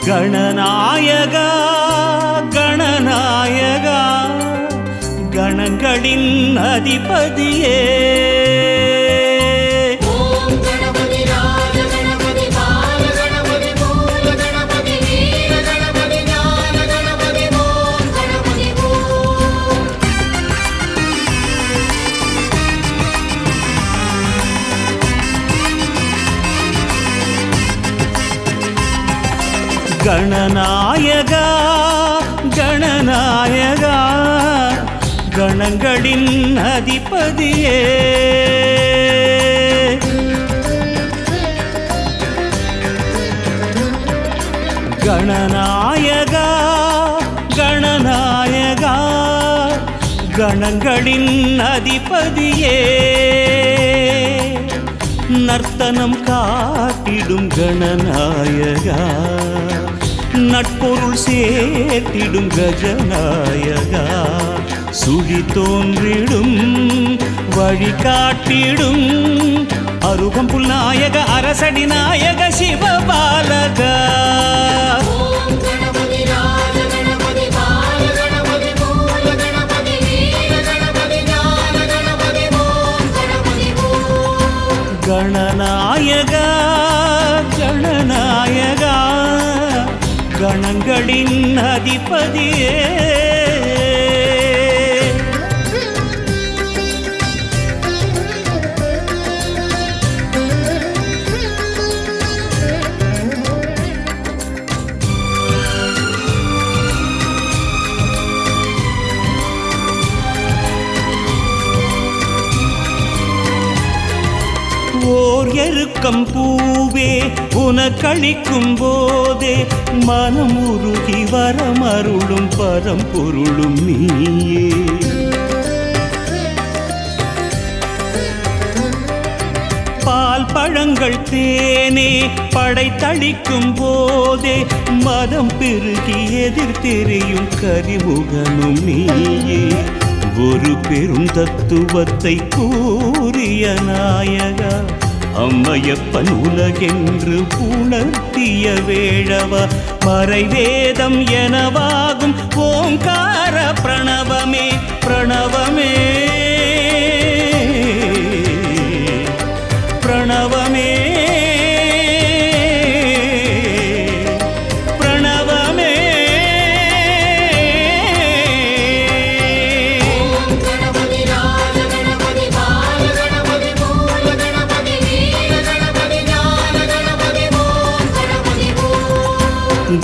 கணநாயகா கணநாயகா கணங்களின் அதிபதியே கணநாயகா கணநாயகா கணங்களின் அதிபதியே கணநாயகா கணநாயகா கணங்களின் அதிபதியே நர்த்தனம் காட்டிடும் கணநாயகா நட்பொருள் சேர்த்திடும் கஜநாயகா சுழி தோன்றிடும் வழிகாட்டிடும் அருகம்புல் நாயக அரசடி நாயக சிவபாலகா கணநாயகா கணநாயகா கணங்களின் அதிபதியே ஓர் எருக்கம் பூவே உனக்களிக்கும் போதே மனம் உருகி வரமருளும் பரம்பொருளும் நீயே பால் பழங்கள் தேனே படைத்தளிக்கும் போதே மதம் பெருகி எதிர்த்தெறியும் கரிமுகனும் நீயே ஒரு பெரும் தத்துவத்தை கூறிய நாயகா அம்மையப்பன் உலகென்று உணர்த்திய வேழவா மறைவேதம் எனவாகும் ஓங்கார பிரணவமே பிரணவமே பிரணவமே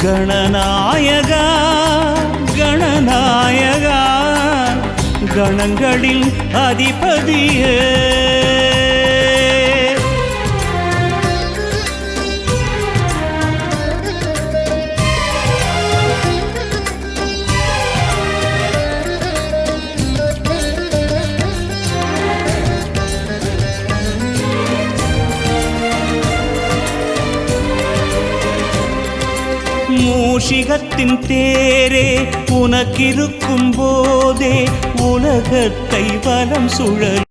கணநாயகா கணநாயகா கணங்களின் அதிபதியே மூஷிகத்தின் தேரே உனக்கிருக்கும் போதே உலகத்தை வலம் சுழல்